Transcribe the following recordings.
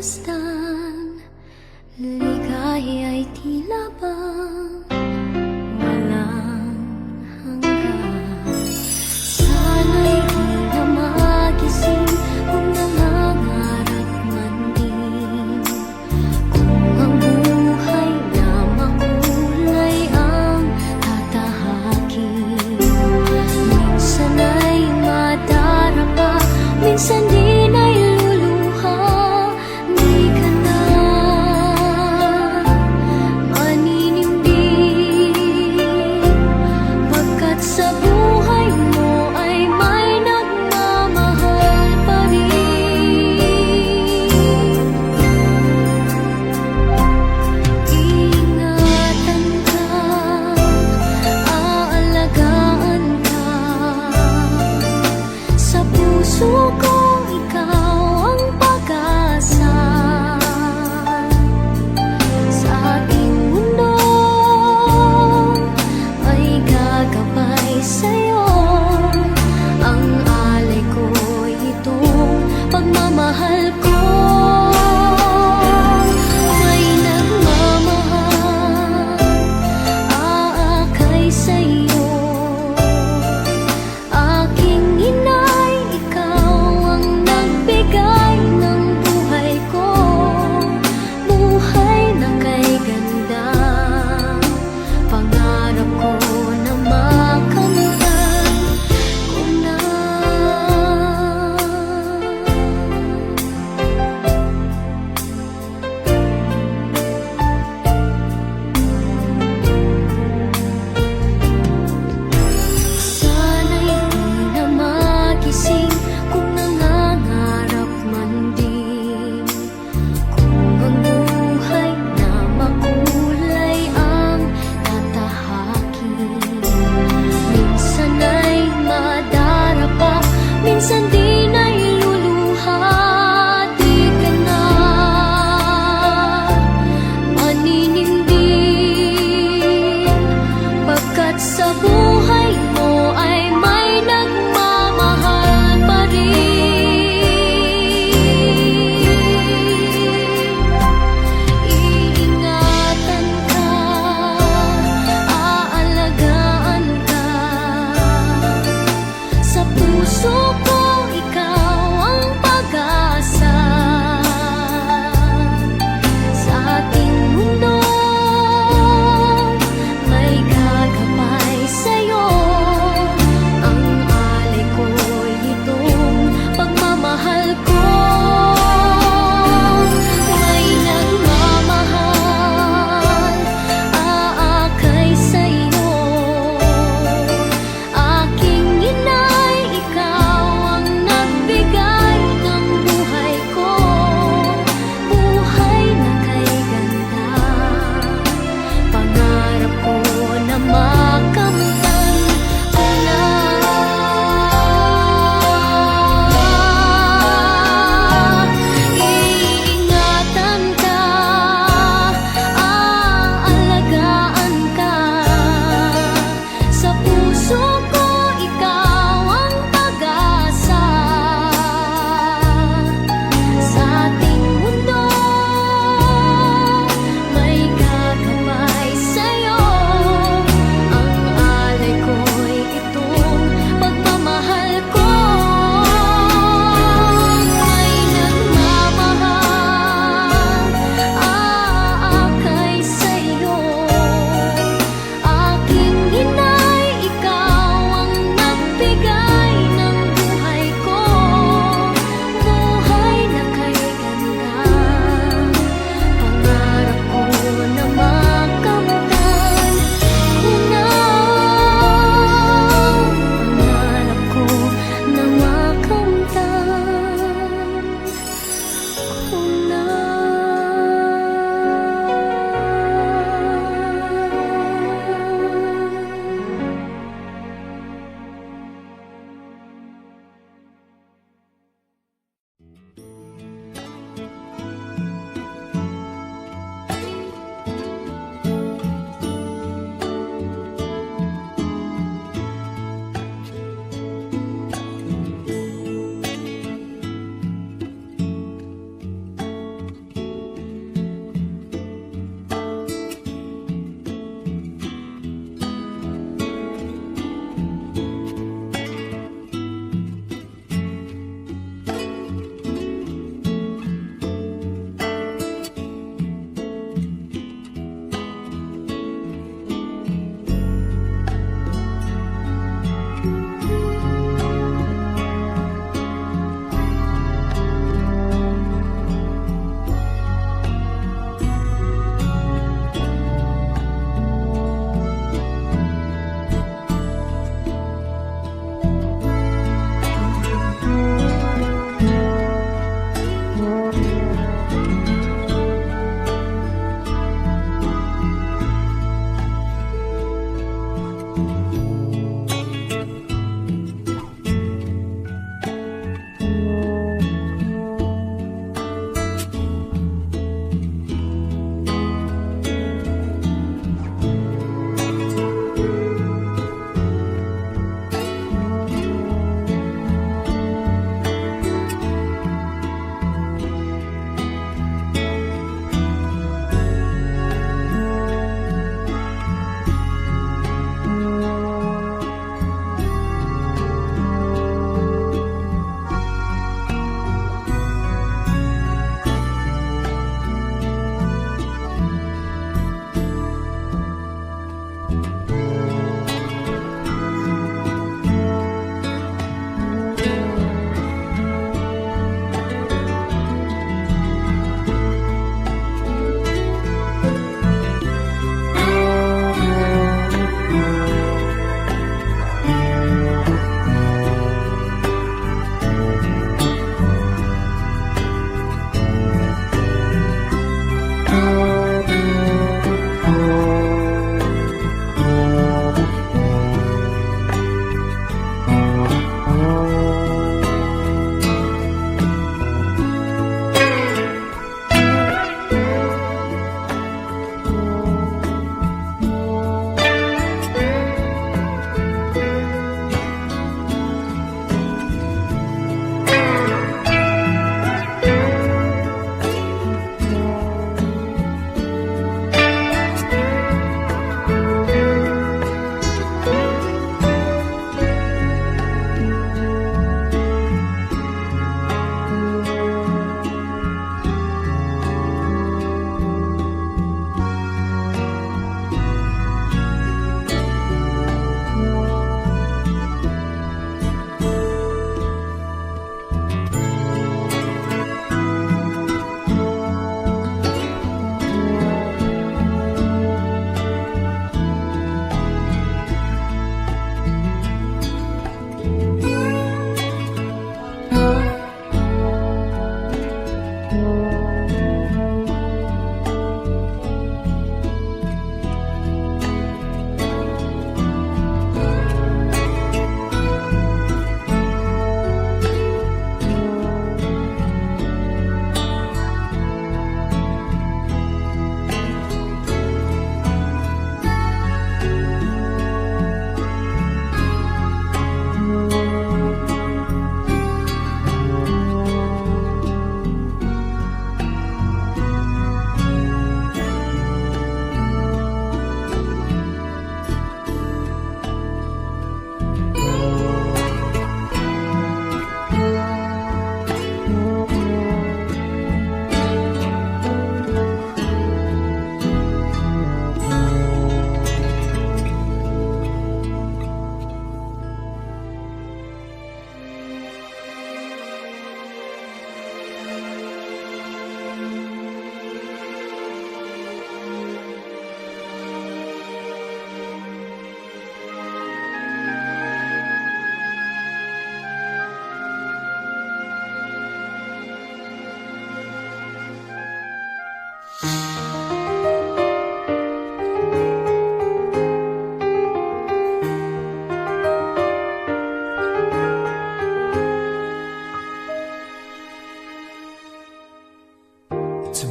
masdan, ligaya'y tila bang walang hanggan. Sana'y di na magising kung nangangarap man din, kung ang buhay na makulay ang tatahakin. Minsan ay madarapa, minsan din ay luluha, di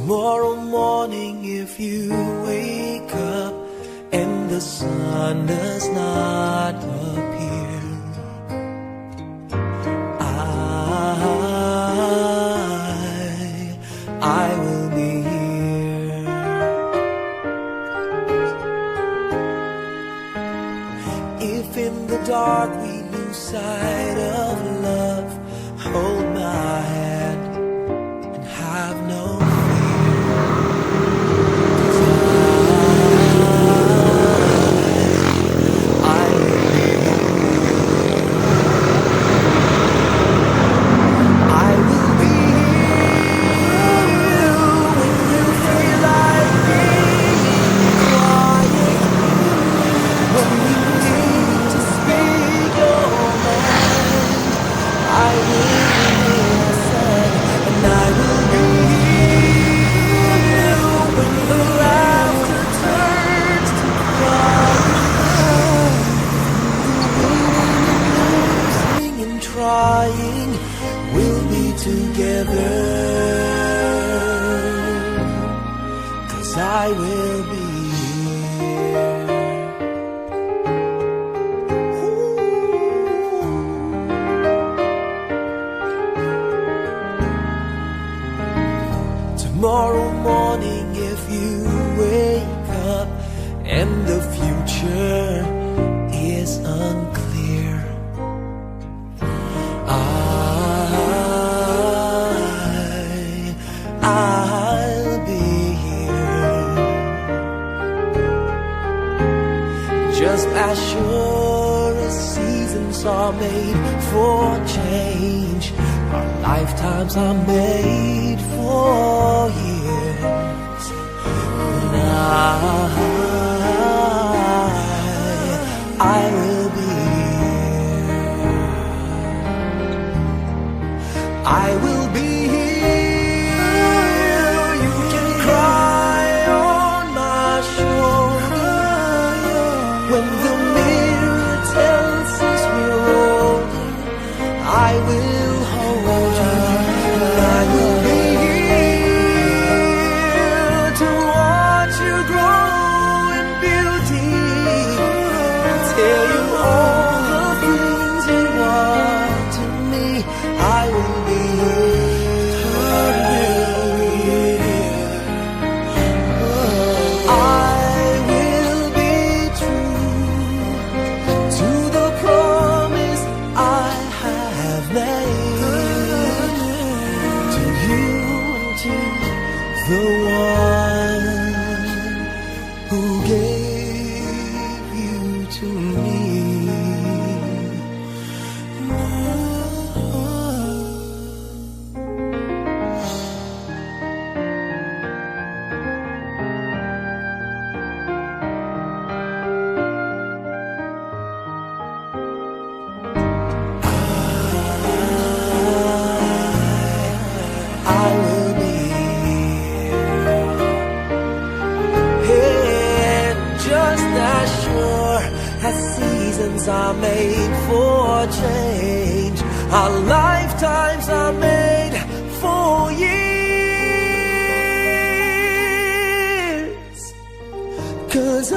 Tomorrow morning if you wake up and the sun does not appear, I will be here. If in the dark we lose sight of love, hold my hand and have no trying, we'll be together, 'cause I will be here. Tomorrow morning if you wake up and the future is unclear, I'll be here. Just as sure as seasons are made for change, our lifetimes are made for years. And I will be here. I will be here. You can cry on my shoulder when the mirror tells us we're older. I will hold you. I will be here to watch you grow in beauty, tell you all the things you are to me. I will be the one who gave you to me. I will be as seasons are made for change, our lifetimes are made for years. 'Cause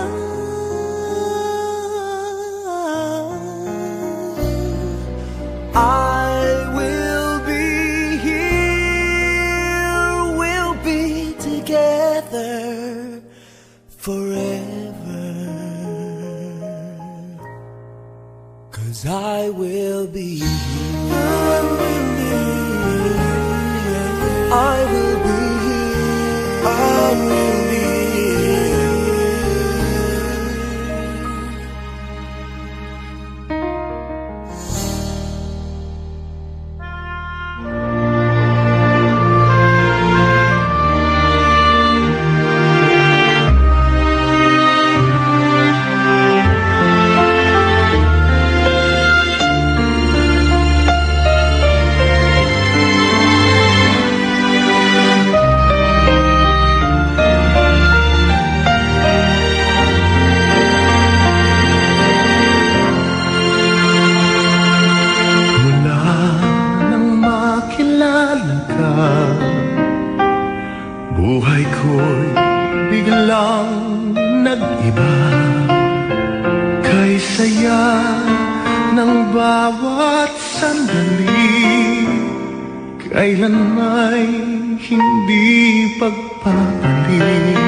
I will be here, we'll be together forever. 'Cause I will be here. I will be here. I will be Buhay ko'y biglang nag-iba, kay saya ng bawat sandali, kailan may hindi pagpapalit.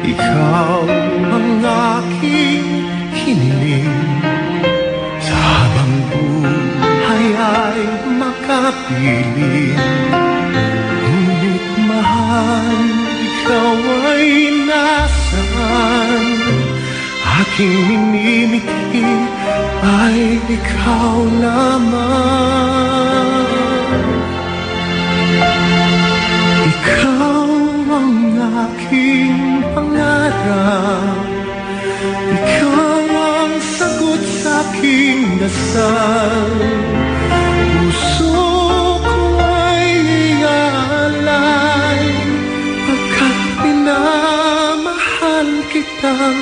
Ikaw ang aking hiniling, sa habang buhay ay makapiling. Ngunit mahal, ikaw ay nasaan? Aking minimiti ay ikaw lamang. Ikaw ang aking pangarap, ikaw ang sagot sa aking dasal. Puso ko ay iaalay, pagkat pinamahal kitang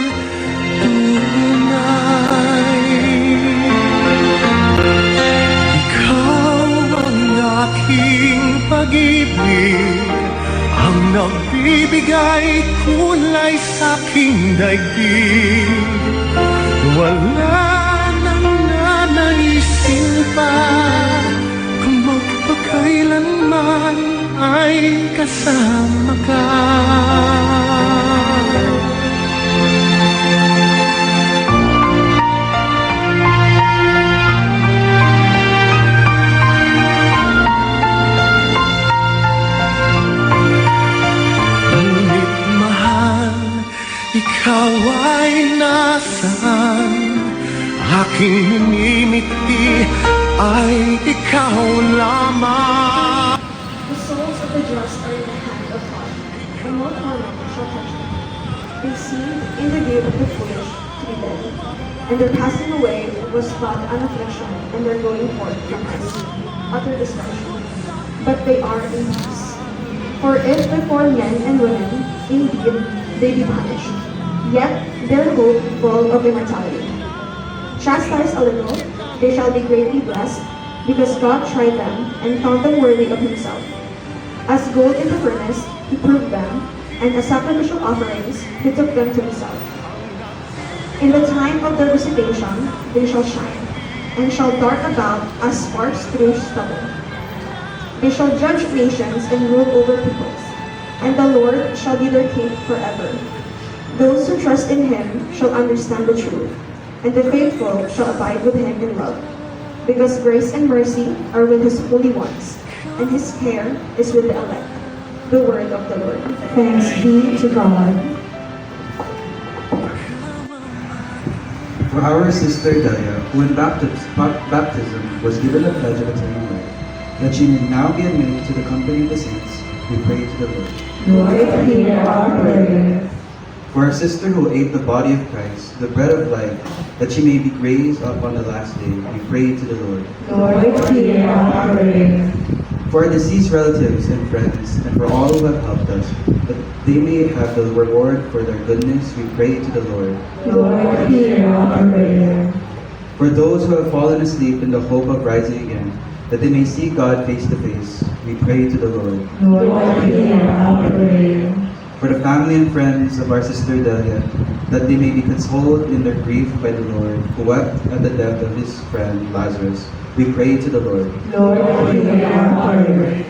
tunay. Ikaw ang aking pag-ibig, ang nagbibigay kulay sa aking daigdig. Wala nang nanaisin pa kung magpakailanman ay kasama ka. Ngunit mahal, ikaw ay nasaan? Aking minimiti ay ikaw lamang. The souls of the just are in the hand of God, and no torment shall touch them. They seemed in the view of the foolish to be dead, and their passing away was but an affliction, and their going forth from us utter destruction. But they are in peace. For if before men and women, indeed, they be punished, yet their hope full of immortality. Chastised a little, they shall be greatly blessed, because God tried them and found them worthy of himself. As gold in the furnace, he proved them, and as sacrificial offerings, he took them to himself. In the time of their visitation, they shall shine, and shall dart about as sparks through stubble. They shall judge nations and rule over peoples, and the Lord shall be their king forever. Those who trust in him shall understand the truth, and the faithful shall abide with him in love. Because grace and mercy are with his holy ones, and his care is with the elect. The word of the Lord. Thanks be to God. For our sister Delia, who in baptism was given a pledge of eternal life, that she may now be admitted to the company of the saints, we pray to the Lord. Lord, hear our prayer. For our sister who ate the body of Christ, the bread of life, that she may be raised up on the last day, we pray to the Lord. Lord, hear our prayer. For our deceased relatives and friends, and for all who have helped us, that they may have the reward for their goodness, we pray to the Lord. Lord, hear our prayer. For those who have fallen asleep in the hope of rising again, that they may see God face to face, we pray to the Lord. Lord, hear our prayer. For the family and friends of our sister Delia, that they may be consoled in their grief by the Lord, who wept at the death of his friend Lazarus, we pray to the Lord. Lord, hear our prayer.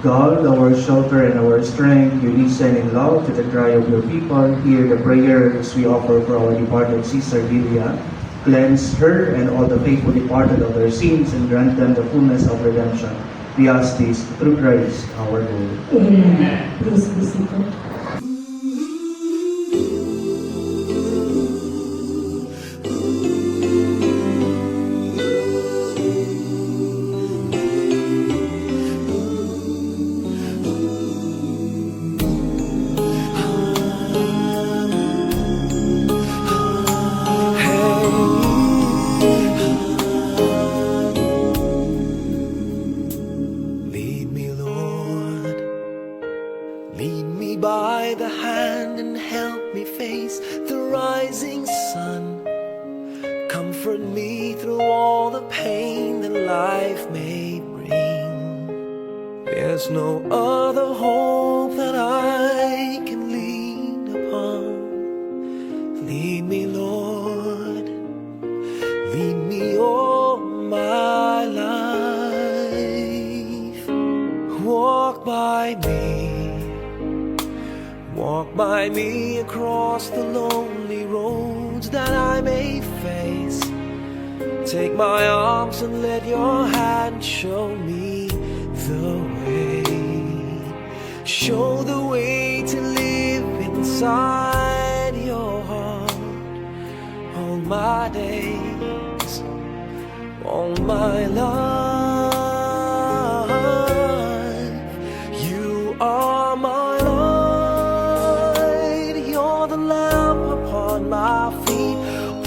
God, our shelter and our strength, you listen in love to the cry of your people. Hear the prayers we offer for our departed sister Delia. Cleanse her and all the faithful departed of their sins and grant them the fullness of redemption. We ask this through Christ our Lord. Amen. Please be seated. Lead me, Lord, lead me by There's no other hope that I can lean upon. Lead me, Lord, lead me all my life. Walk by me across the lonely roads that I may face. Take my arms and let your hand show me the way. Show the way to live inside your heart all my days, all my life. You are my light, you're the lamp upon my feet.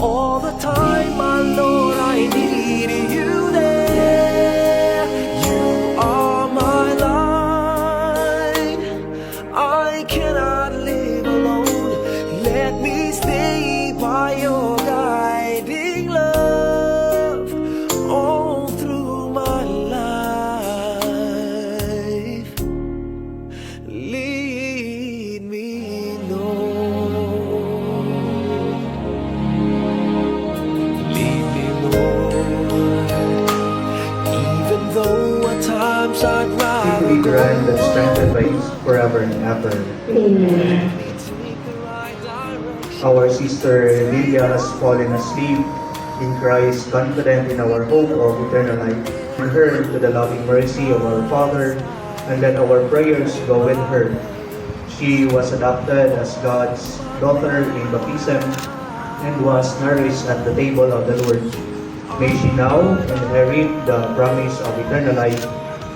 All the time, my Lord, I need you there. You are my light, I cannot live alone. Let me stay by your guiding love all through my life. Lead me, Lord. Lead me, Lord. Even though at times I'd He rather be grand and strengthened by you forever and ever. Amen. Our sister Lilia has fallen asleep in Christ, confident in our hope of eternal life. Bring her to the loving mercy of our Father, and let our prayers go with her. She was adopted as God's daughter in baptism and was nourished at the table of the Lord. May she now inherit the promise of eternal life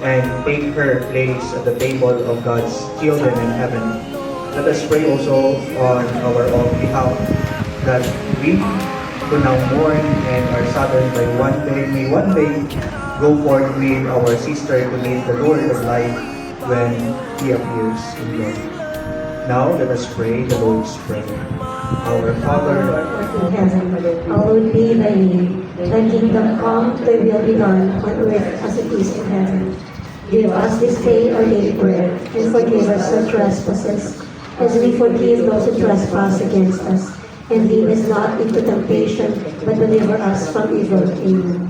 and take her place at the table of God's children in heaven. Let us pray also on our own behalf that we who now mourn and are saddened by may one day go forth with our sister to meet the Lord of life when He appears in glory. Now let us pray the Lord's Prayer. Our Father, In heaven, hallowed be thy name. Thy kingdom come, thy will be done on earth as it is in heaven. Give us this day our daily bread, and forgive us our trespasses, as we forgive those who trespass against us. And lead us not into temptation, but deliver us from evil. Amen.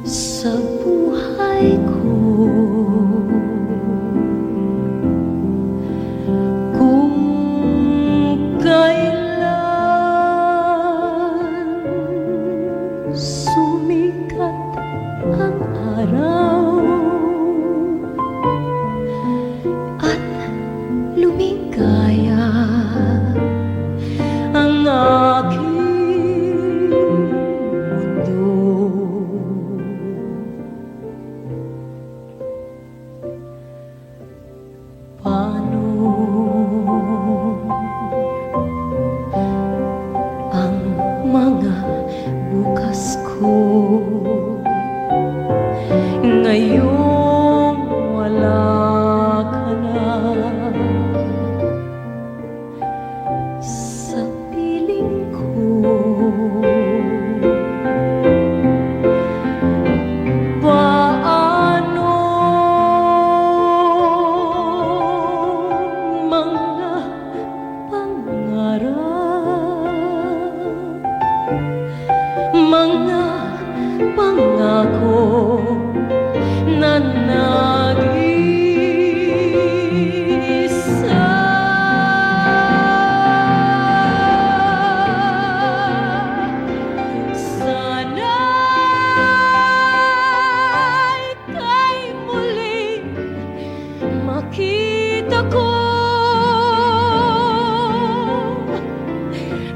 sa buhay ko. Kung kailan sumikat ang araw at lumigaya ang aking mundo, paano ang mga bukas ko ngayong wala ka na sa piling ko? Paano mga pangarap, mga pangako na nag-iisa? Sana'y ika'y muling makita ko,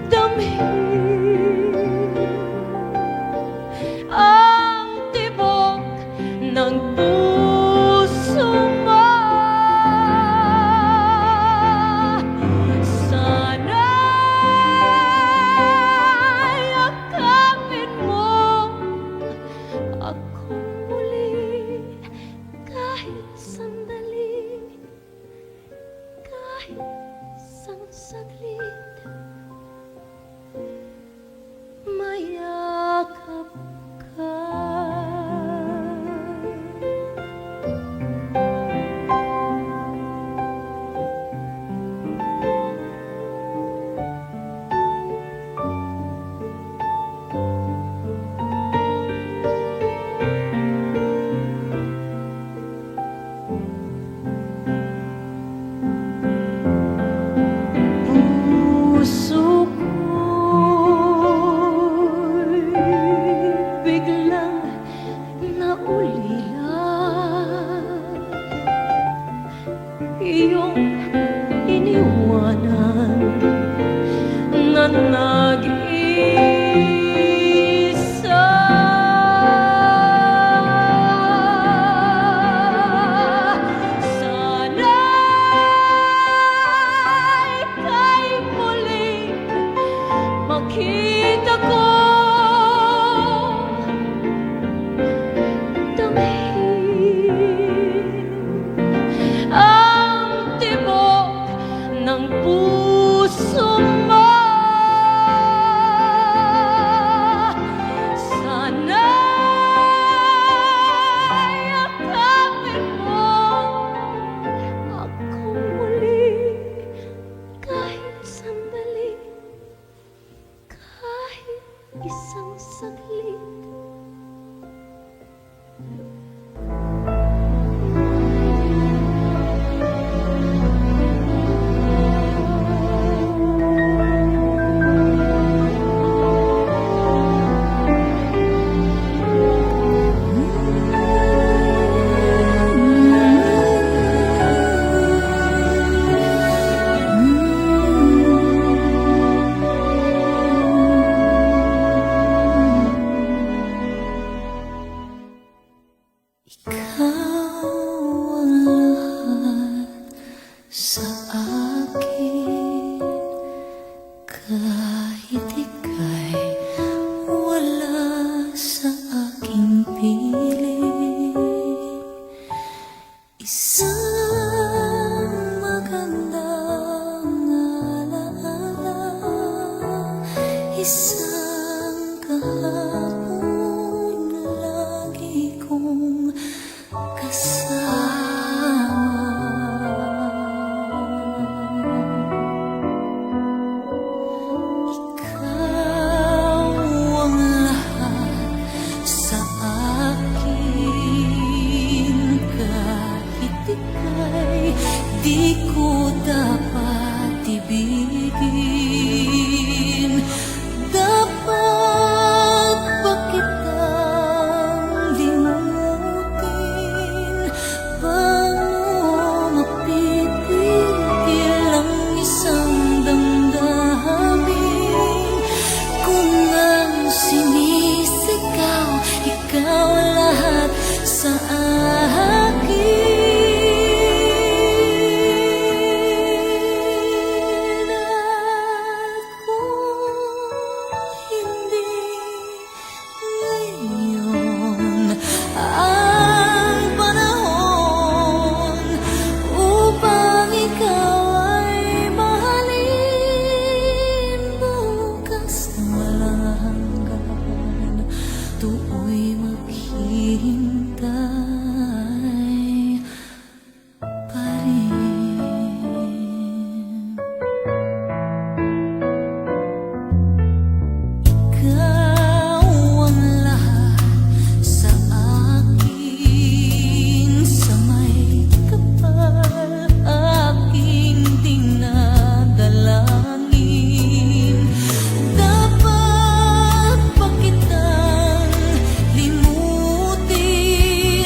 damhin ang tibok ng puso mo. Sana'y yakapin mo ako muli kahit sandali, kahit isang saglit. Mayakap ka. Puso ko'y biglang naulila, iyong iniwanan na nag-iisa. Sana'y ika'y muling makita ko, damhin ang tibok ng puso mo. Sana'y yakapin mo ako muli kahit sandali, kahit isang saglit. Ikaw ang lahat sa akin, kahit ika'y wala sa aking piling. Isang magandang alaala, isang kahapon lagi kong kasama. Ikaw sa akin. At kung hindi ngayon ang panahon upang ikaw ay mahalin, bukas na walang hanggan, tuoy maghihintay pa rin. Ikaw ang lahat sa akin, sa may kapal aking dinadalangin. Dapat ba kitang limutin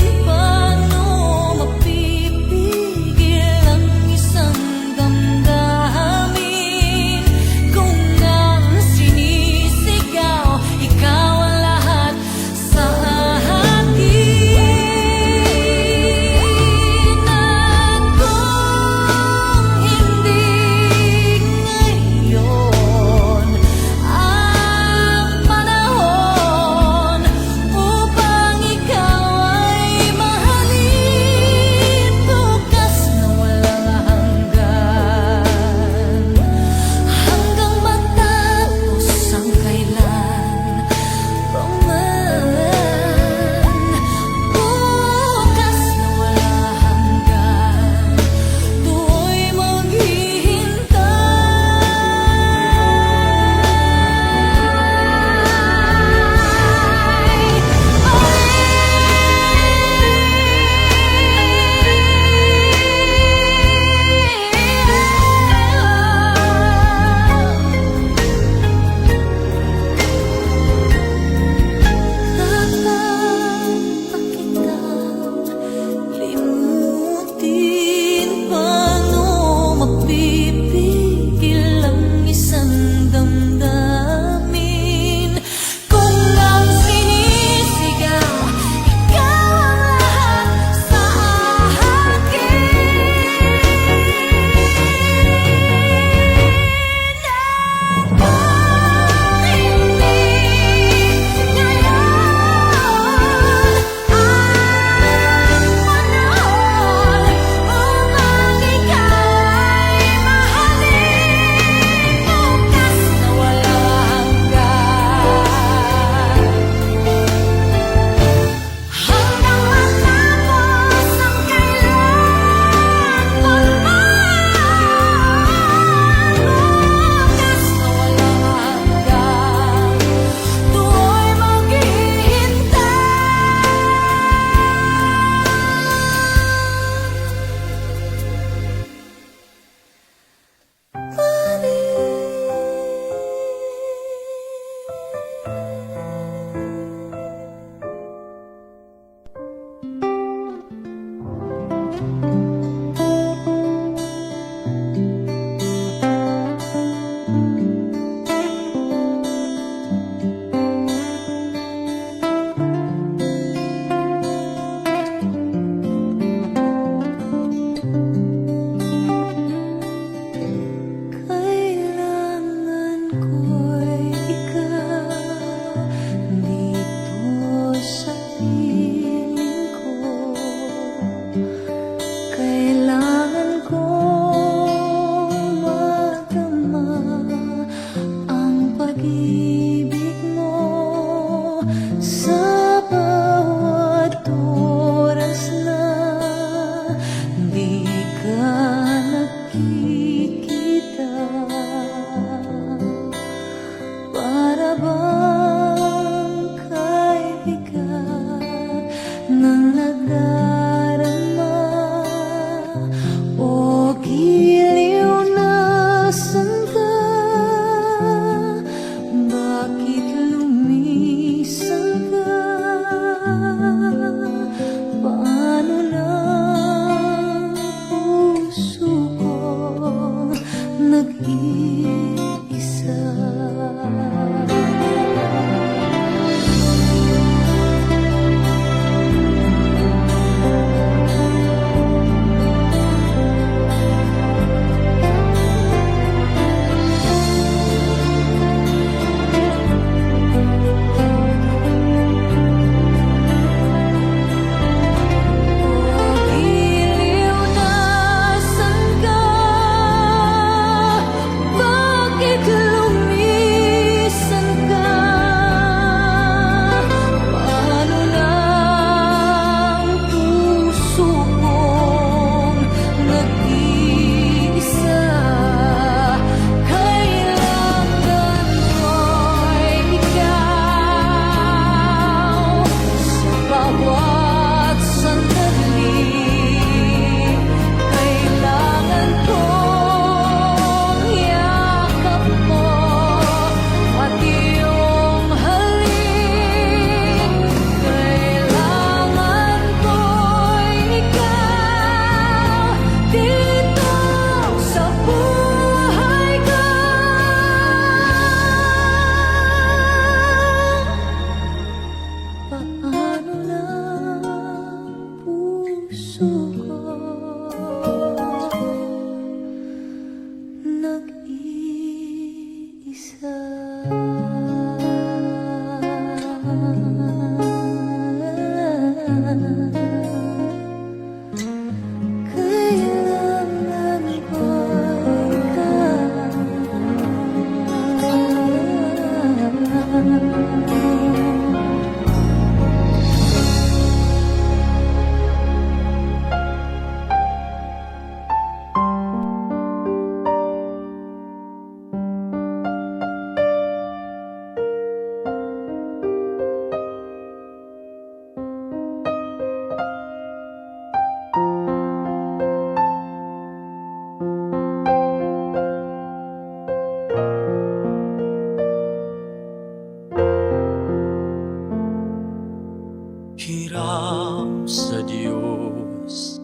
sa Diyos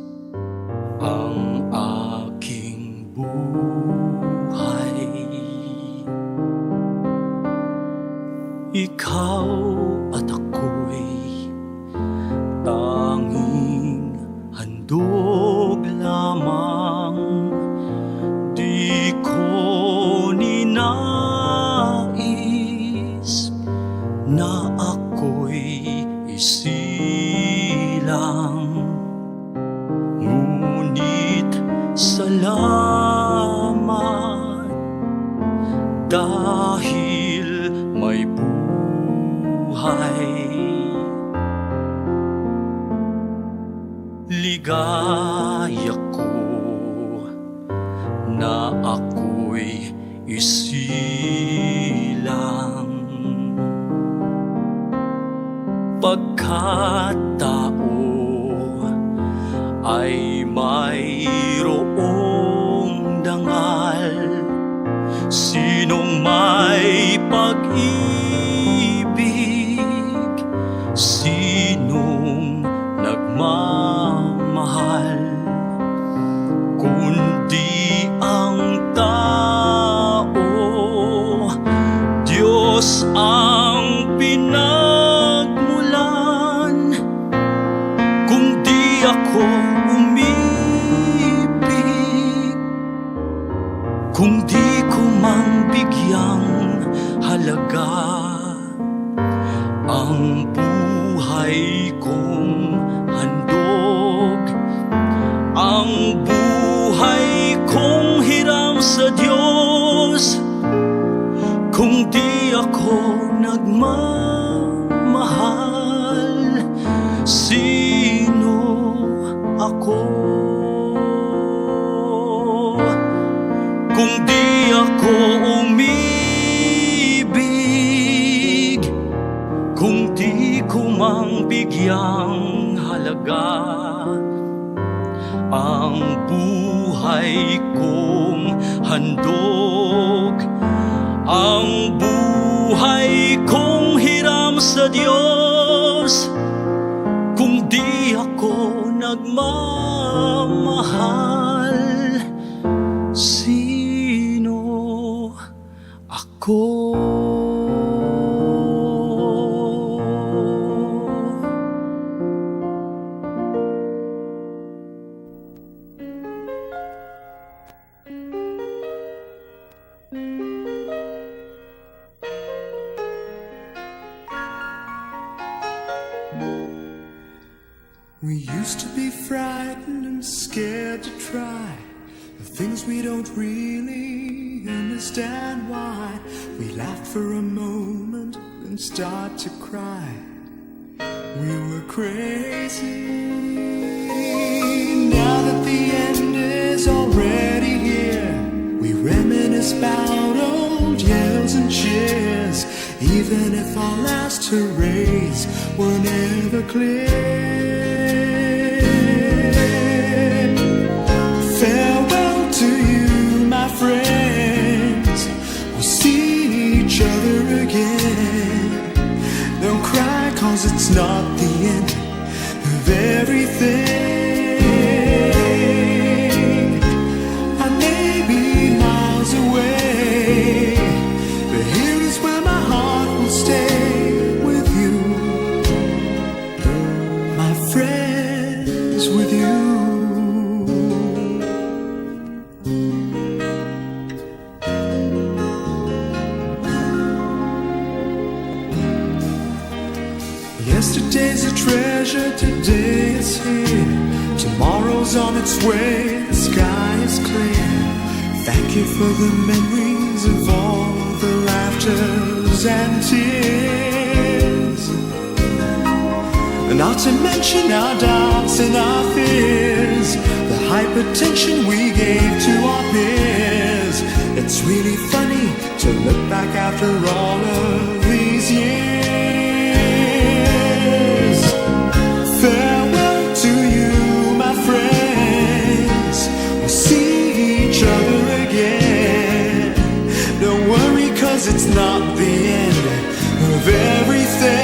ang aking buhay. Ikaw at ako'y tanging handog lamang. Di ko ninais na ako'y isilang. Ngunit salamat dahil may buhay. Ligaya ko na ako'y isilang. Pagkatao ay mayroong dangal. Sinong may pag-ibig, sinong nagmamahal, kundi ang tao. Diyos ang pinagmulan. Kung di ako umibig, kung di ko mang bigyang halaga ang buhay kong handog, ang buhay kong hiram sa Diyos. Kung di ako nagmamahal, sino ako? Kung di ako umibig, kung di ko mang bigyang halaga ang buhay kong handog, ang buhay kong hiram sa Diyos. Kung di ako nagmamahal, sino ako? We used to be frightened and scared to try the things we don't really understand why. We laughed for a moment and start to cry. We were crazy. Now that the end is already here, we reminisce about old yells and cheers, even if our last hurrays were never clear. Farewell to you, my friends. We'll see each other again. Don't cry, 'cause it's not the end of everything. I may be miles away, but here is where my heart will stay with you, my friends, with you. Yesterday's a treasure, today is here. Tomorrow's on its way, the sky is clear. Thank you for the memories of all the laughters and tears. Not to mention our doubts and our fears, the hypertension we gave to our peers. It's really funny to look back after all of these years. Farewell to you, my friends. We'll see each other again. Don't worry, 'cause it's not the end of everything.